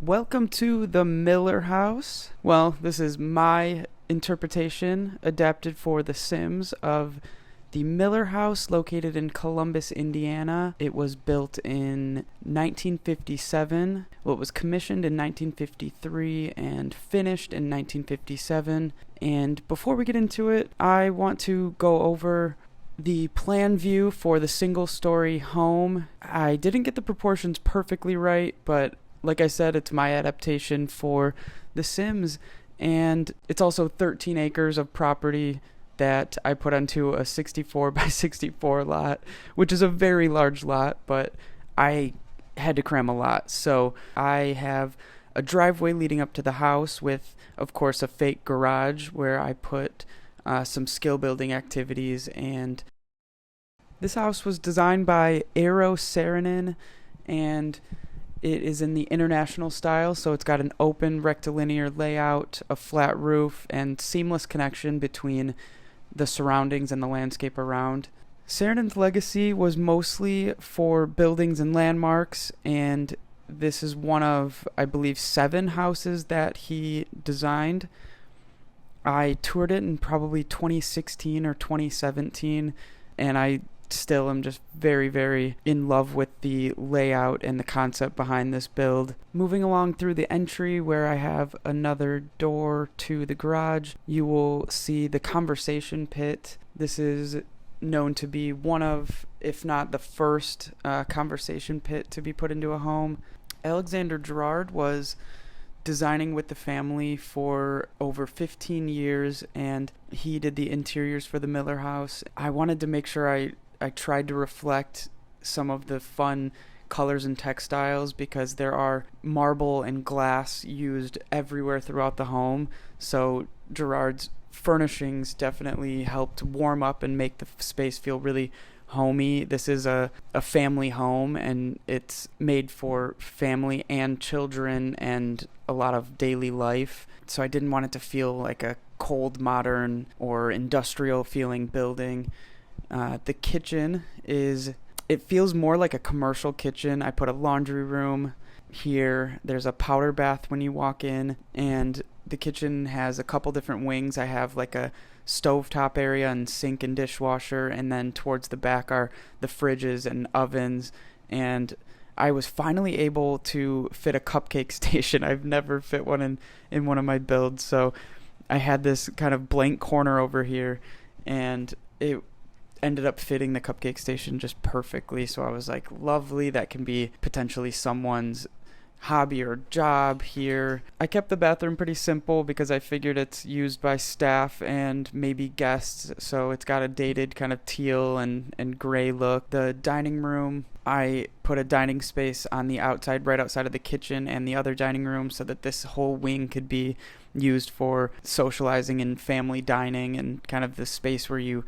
Welcome to the Miller House. Well, this is my interpretation, adapted for The Sims, of the Miller House located in Columbus, Indiana. It was built in 1957. Well, it was commissioned in 1953 and finished in 1957. And before we get into it, I want to go over the plan view for the single-story home. I didn't get the proportions perfectly right, but like I said, it's my adaptation for The Sims, and it's also 13 acres of property that I put onto a 64 by 64 lot, which is a very large lot, but I had to cram a lot. So I have a driveway leading up to the house with, of course, a fake garage where I put some skill building activities. And this house was designed by Saarinen, and it is in the international style, so it's got an open rectilinear layout, a flat roof, and seamless connection between the surroundings and the landscape around. Saarinen's legacy was mostly for buildings and landmarks, and this is one of, I believe, 7 houses that he designed. I toured it in probably 2016 or 2017, and I still am just very, very in love with the layout and the concept behind this build. Moving along through the entry where I have another door to the garage, you will see the conversation pit. This is known to be one of, if not the first, conversation pit to be put into a home. Alexander Gerard was designing with the family for over 15 years, and he did the interiors for the Miller House. I wanted to make sure I tried to reflect some of the fun colors and textiles because there are marble and glass used everywhere throughout the home. So Gerard's furnishings definitely helped warm up and make the space feel really homey. This is a family home, and it's made for family and children and a lot of daily life. So I didn't want it to feel like a cold, modern, or industrial feeling building. The kitchen it feels more like a commercial kitchen. I put a laundry room here. There's a powder bath when you walk in, and the kitchen has a couple different wings. I have like a stovetop area and sink and dishwasher, and then towards the back are the fridges and ovens. And I was finally able to fit a cupcake station. I've never fit one in one of my builds, so I had this kind of blank corner over here, and it ended up fitting the cupcake station just perfectly. So I was like, lovely, that can be potentially someone's hobby or job here. I kept the bathroom pretty simple because I figured it's used by staff and maybe guests, so it's got a dated kind of teal and gray look. The dining room, I put a dining space on the outside, right outside of the kitchen and the other dining room, so that this whole wing could be used for socializing and family dining and kind of the space where you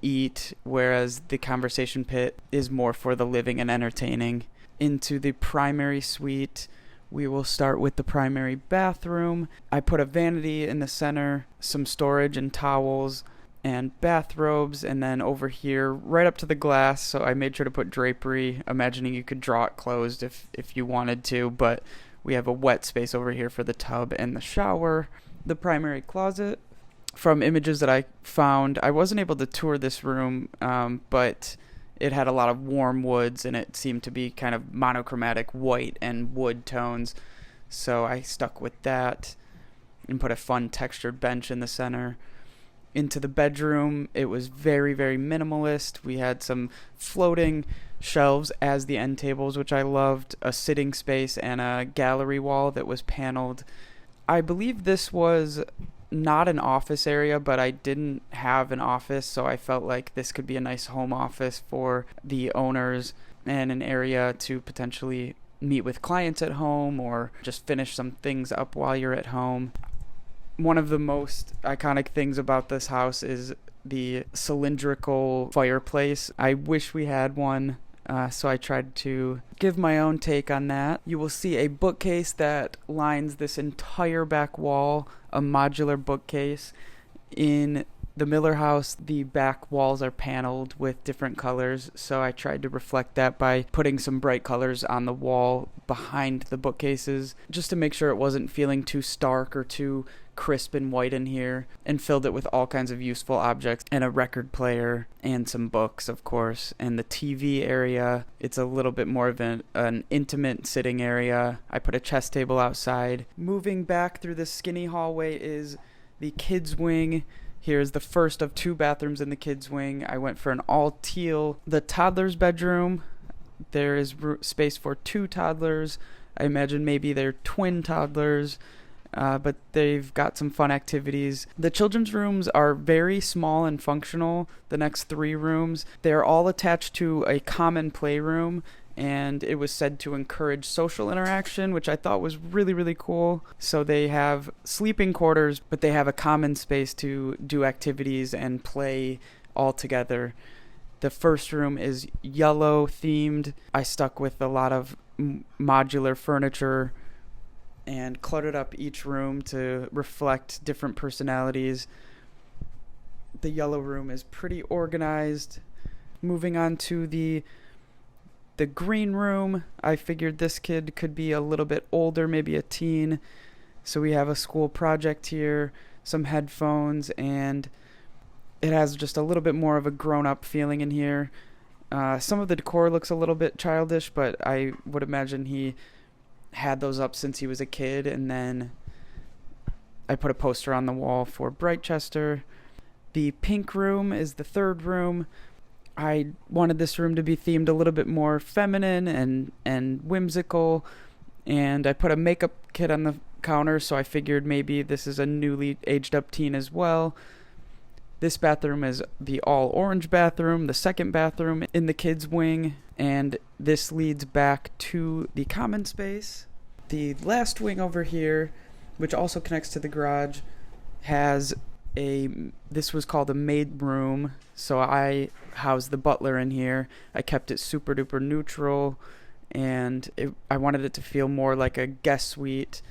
eat, whereas the conversation pit is more for the living and entertaining. Into the primary suite, we will start with the primary bathroom. I put a vanity in the center, some storage and towels and bathrobes, and then over here right up to the glass, so I made sure to put drapery, imagining you could draw it closed if you wanted to, but we have a wet space over here for the tub and the shower. The primary closet, from images that I found, I wasn't able to tour this room, but it had a lot of warm woods, and it seemed to be kind of monochromatic white and wood tones. So I stuck with that and put a fun textured bench in the center. Into the bedroom, it was very, very minimalist. We had some floating shelves as the end tables, which I loved, a sitting space, and a gallery wall that was paneled. I believe this was not an office area, but I didn't have an office, so I felt like this could be a nice home office for the owners and an area to potentially meet with clients at home or just finish some things up while you're at home. One of the most iconic things about this house is the cylindrical fireplace. I wish we had one. So I tried to give my own take on that. You will see a bookcase that lines this entire back wall, a modular bookcase. In the Miller house, the back walls are paneled with different colors, so I tried to reflect that by putting some bright colors on the wall behind the bookcases, just to make sure it wasn't feeling too stark or too crisp and white in here, and filled it with all kinds of useful objects and a record player and some books, of course. And the TV area, it's a little bit more of an intimate sitting area. I put a chess table outside. Moving back through this skinny hallway is the kids wing. Here's the first of 2 bathrooms in the kids wing. I went for an all teal. The toddler's bedroom, there is space for 2 toddlers. I imagine maybe they're twin toddlers, but they've got some fun activities. The children's rooms are very small and functional. The next 3 rooms, they're all attached to a common playroom, and it was said to encourage social interaction, which I thought was really, really cool. So they have sleeping quarters, but they have a common space to do activities and play all together. The first room is yellow themed. I stuck with a lot of modular furniture and cluttered up each room to reflect different personalities. The yellow room is pretty organized. Moving on to the green room, I figured this kid could be a little bit older, maybe a teen. So we have a school project here, some headphones, and it has just a little bit more of a grown-up feeling in here. Some of the decor looks a little bit childish, but I would imagine he had those up since he was a kid. And then I put a poster on the wall for Brightchester. The pink room is the third room. I wanted this room to be themed a little bit more feminine and whimsical, and I put a makeup kit on the counter, so I figured maybe this is a newly aged up teen as well. This bathroom is the all orange bathroom, the second bathroom in the kids wing, and this leads back to the common space. The last wing over here, which also connects to the garage, has this was called a maid room, so I housed the butler in here. I kept it super duper neutral, and I wanted it to feel more like a guest suite,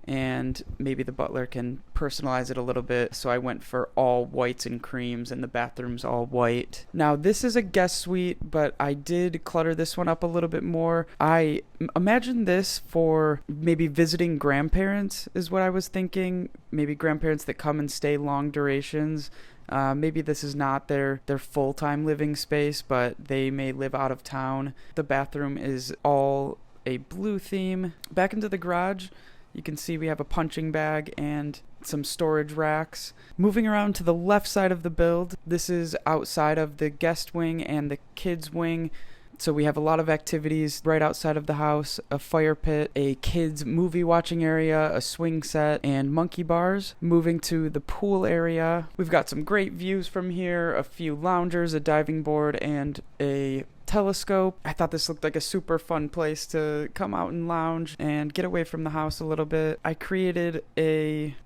and maybe the butler can personalize it a little bit, so I went for all whites and creams, and the bathroom's all white. Now, this is a guest suite, but I did clutter this one up a little bit more. I imagine this for maybe visiting grandparents is what I was thinking. Maybe grandparents that come and stay long durations. Maybe this is not their full-time living space, but they may live out of town. The bathroom is all a blue theme. Back into the garage, you can see we have a punching bag and some storage racks. Moving around to the left side of the build, this is outside of the guest wing and the kids wing. So we have a lot of activities right outside of the house, a fire pit, a kids movie watching area, a swing set, and monkey bars. Moving to the pool area, we've got some great views from here, a few loungers, a diving board, and a telescope. I thought this looked like a super fun place to come out and lounge and get away from the house a little bit. I created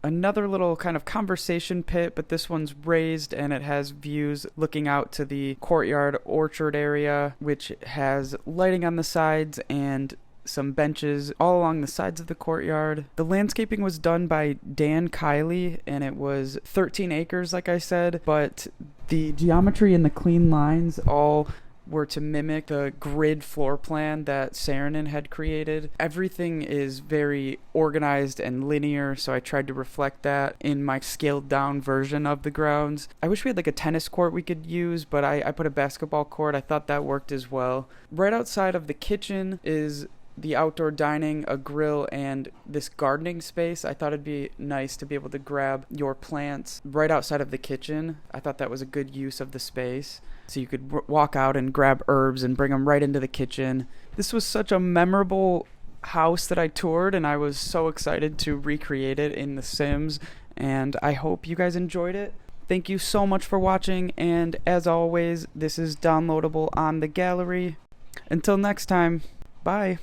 another little kind of conversation pit, but this one's raised and it has views looking out to the courtyard orchard area, which has lighting on the sides and some benches all along the sides of the courtyard. The landscaping was done by Dan Kiley, and it was 13 acres, like I said, but the geometry and the clean lines all were to mimic the grid floor plan that Saarinen had created. Everything is very organized and linear, so I tried to reflect that in my scaled down version of the grounds. I wish we had like a tennis court we could use, but I put a basketball court. I thought that worked as well. Right outside of the kitchen is the outdoor dining, a grill, and this gardening space. I thought it'd be nice to be able to grab your plants right outside of the kitchen. I thought that was a good use of the space. So you could walk out and grab herbs and bring them right into the kitchen. This was such a memorable house that I toured, and I was so excited to recreate it in The Sims, and I hope you guys enjoyed it. Thank you so much for watching, and as always, this is downloadable on the gallery. Until next time, bye.